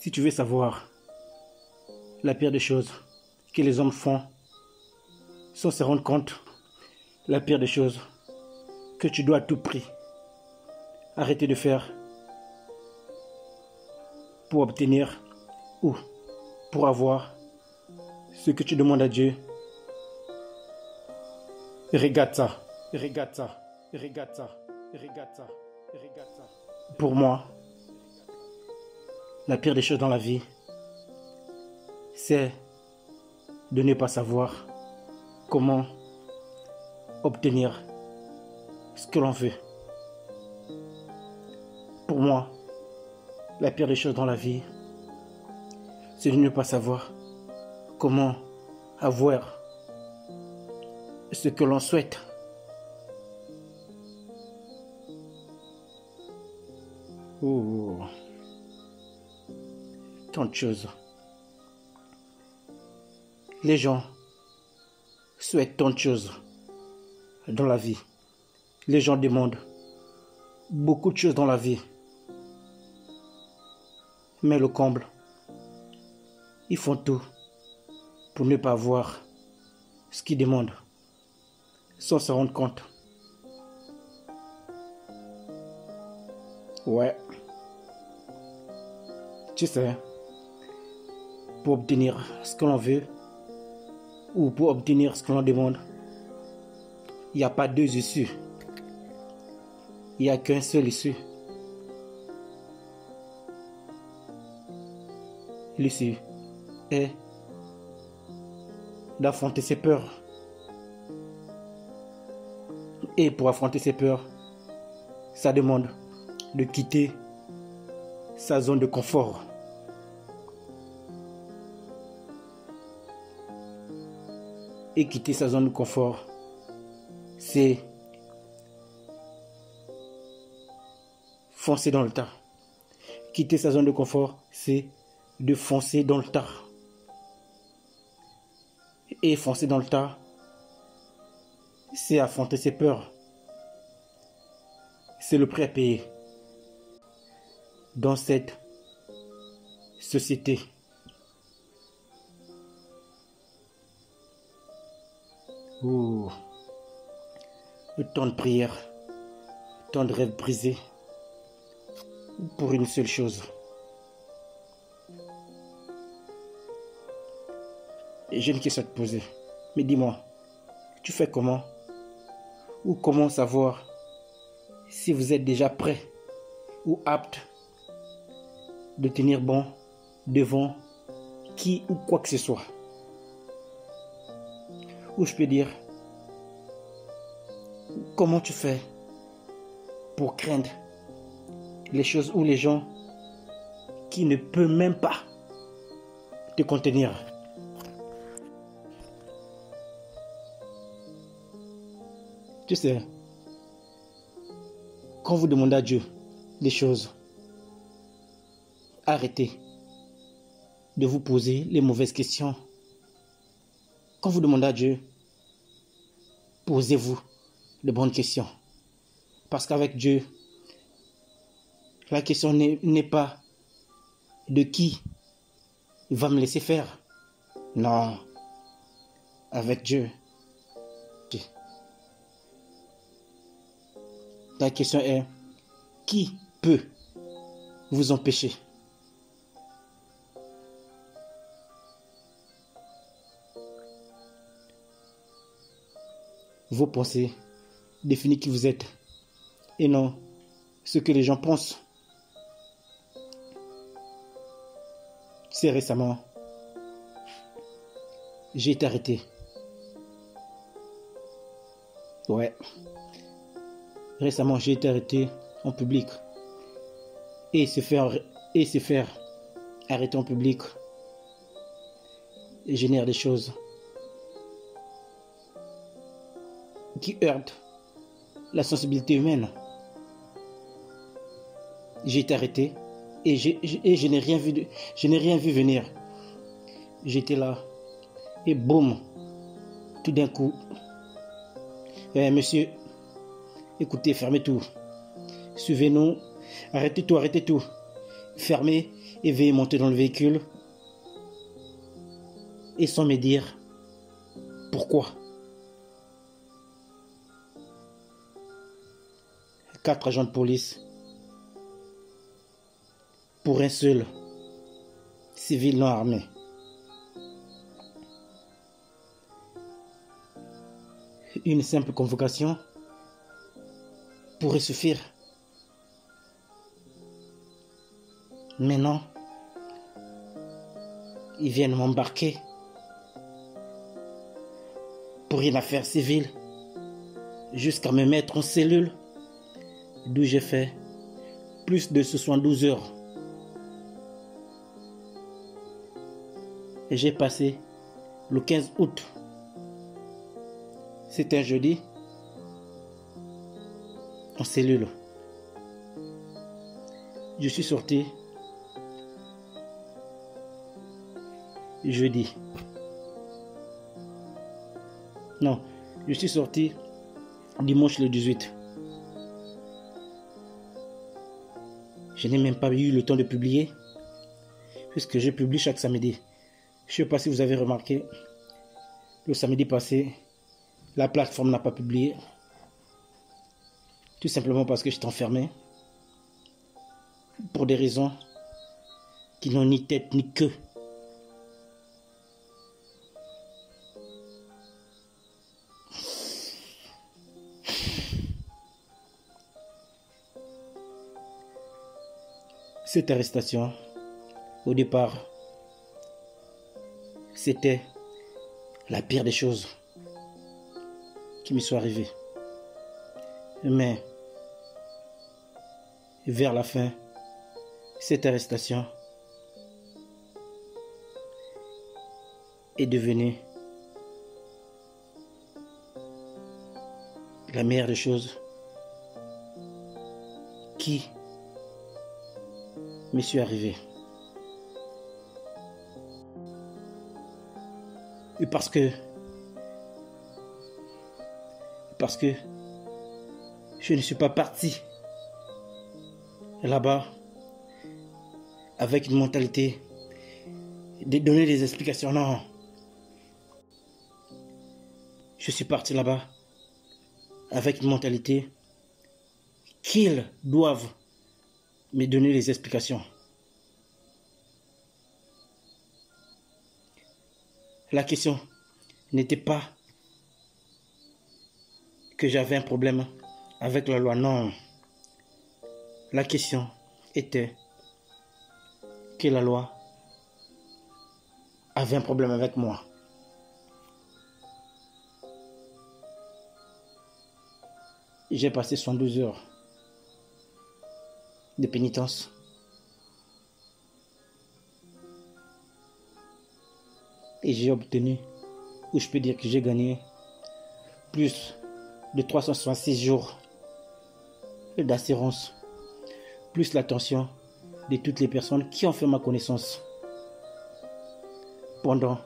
Si tu veux savoir la pire des choses que les hommes font sans se rendre compte, la pire des choses que tu dois à tout prix arrêter de faire pour obtenir ou pour avoir ce que tu demandes à Dieu, regarde ça, regarde ça, regarde ça, regarde ça, regarde ça. Pour moi, la pire des choses dans la vie, c'est de ne pas savoir comment obtenir ce que l'on veut. Pour moi, la pire des choses dans la vie, c'est de ne pas savoir comment avoir ce que l'on souhaite. Oh, tant de choses. Les gens souhaitent tant de choses dans la vie. Les gens demandent beaucoup de choses dans la vie. Mais le comble, ils font tout pour ne pas avoir ce qu'ils demandent, sans se rendre compte. Ouais. Tu sais, pour obtenir ce que l'on veut, ou pour obtenir ce que l'on demande, il n'y a pas deux issues. Il n'y a qu'un seul issue. L'issue est d'affronter ses peurs. Et pour affronter ses peurs, ça demande de quitter sa zone de confort. Et quitter sa zone de confort, c'est foncer dans le tas. Quitter sa zone de confort, c'est de foncer dans le tas. Et foncer dans le tas, c'est affronter ses peurs. C'est le prix à payer dans cette société. Oh, tant de prières, tant de rêves brisés pour une seule chose. Et j'ai une question à te poser. Mais dis-moi, tu fais comment? Ou comment savoir si vous êtes déjà prêt ou apte de tenir bon devant qui ou quoi que ce soit? Ou je peux dire, comment tu fais pour craindre les choses ou les gens qui ne peuvent même pas te contenir? Tu sais, quand vous demandez à Dieu des choses, arrêtez de vous poser les mauvaises questions. Quand vous demandez à Dieu, posez-vous de bonnes questions. Parce qu'avec Dieu, la question n'est pas de qui va me laisser faire. Non, avec Dieu. La question est, qui peut vous empêcher? Vos pensées définissent qui vous êtes et non ce que les gens pensent. C'est récemment, j'ai été arrêté. Ouais. Récemment, j'ai été arrêté en public. Et se faire arrêter en public génère des choses qui heurtent la sensibilité humaine. J'ai été arrêté et je n'ai rien vu venir. J'étais là et boum, tout d'un coup, monsieur, écoutez, fermez tout. Suivez-nous, arrêtez tout. Fermez et veuillez monter dans le véhicule et sans me dire pourquoi. 4 agents de police pour un seul civil non armé. Une simple convocation pourrait suffire. Mais non, ils viennent m'embarquer pour une affaire civile jusqu'à me mettre en cellule d'où j'ai fait plus de 72 heures. Et j'ai passé le 15 août. C'était un jeudi en cellule. Je suis sorti jeudi. Non, je suis sorti dimanche le 18. Je n'ai même pas eu le temps de publier, puisque je publie chaque samedi. Je ne sais pas si vous avez remarqué, le samedi passé, la plateforme n'a pas publié. Tout simplement parce que j'étais enfermé. Pour des raisons qui n'ont ni tête ni queue. Cette arrestation, au départ, c'était la pire des choses qui me sont arrivées. Mais, vers la fin, cette arrestation est devenue la meilleure des choses qui me suis arrivé. Et parce que je ne suis pas parti là-bas avec une mentalité de donner des explications. Non. Je suis parti là-bas avec une mentalité qu'ils doivent me donner les explications. La question n'était pas que j'avais un problème avec la loi, non. La question était que la loi avait un problème avec moi. J'ai passé 72 heures de pénitence. Et j'ai obtenu, ou je peux dire que j'ai gagné, plus de 366 jours d'assurance, plus l'attention de toutes les personnes qui ont fait ma connaissance pendant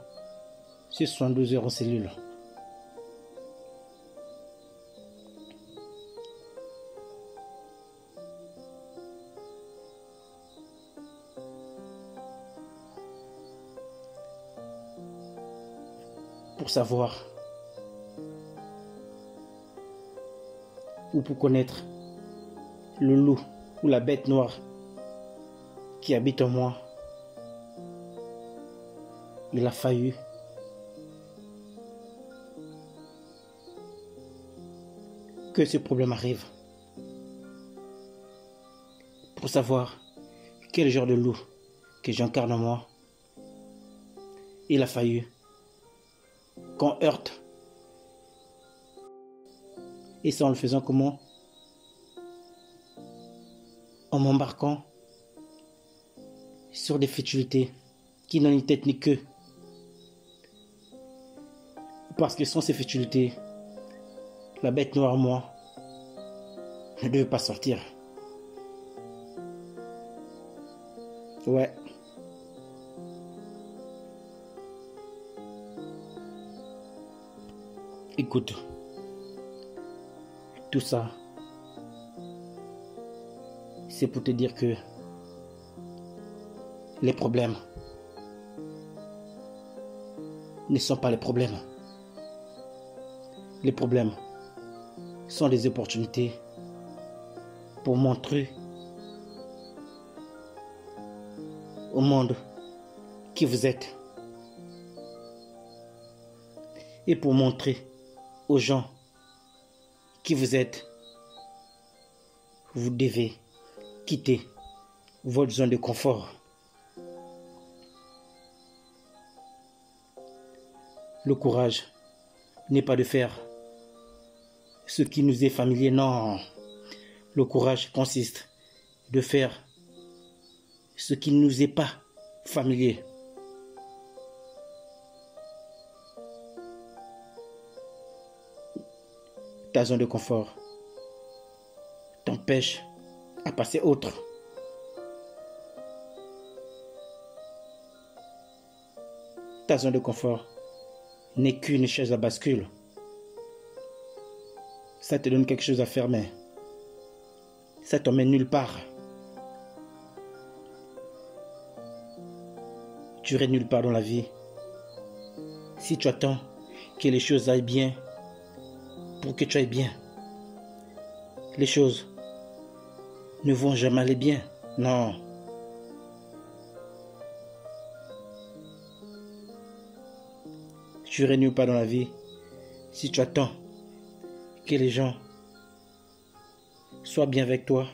ces 72 heures en cellule. Pour savoir ou pour connaître le loup ou la bête noire qui habite en moi, il a fallu que ce problème arrive. Pour savoir quel genre de loup que j'incarne en moi, il a fallu qu'on heurte. Et ça en le faisant comment? En m'embarquant sur des futilités qui n'ont ni tête ni queue. Parce que sans ces futilités, la bête noire en moi ne devait pas sortir. Ouais. Écoute, tout ça, c'est pour te dire que Les problèmes ne sont pas les problèmes. Les problèmes sont des opportunités pour montrer au monde qui vous êtes et pour montrer aux gens qui vous êtes. Vous devez quitter votre zone de confort. Le courage n'est pas de faire ce qui nous est familier, non. Le courage consiste de faire ce qui ne nous est pas familier. Ta zone de confort t'empêche à passer autre. Ta zone de confort n'est qu'une chaise à bascule. Ça te donne quelque chose à faire, mais ça t'emmène nulle part. Tu irais nulle part dans la vie si tu attends que les choses aillent bien pour que tu ailles bien. Les choses ne vont jamais aller bien, non. Tu irais nulle part dans la vie si tu attends que les gens soient bien avec toi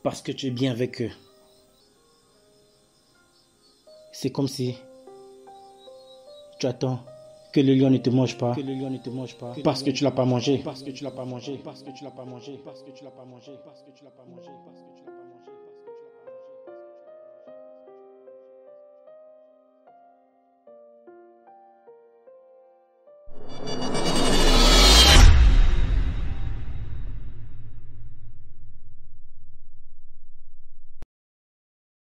parce que tu es bien avec eux. C'est comme si tu attends que le lion ne te mange pas parce que tu l'as pas mangé.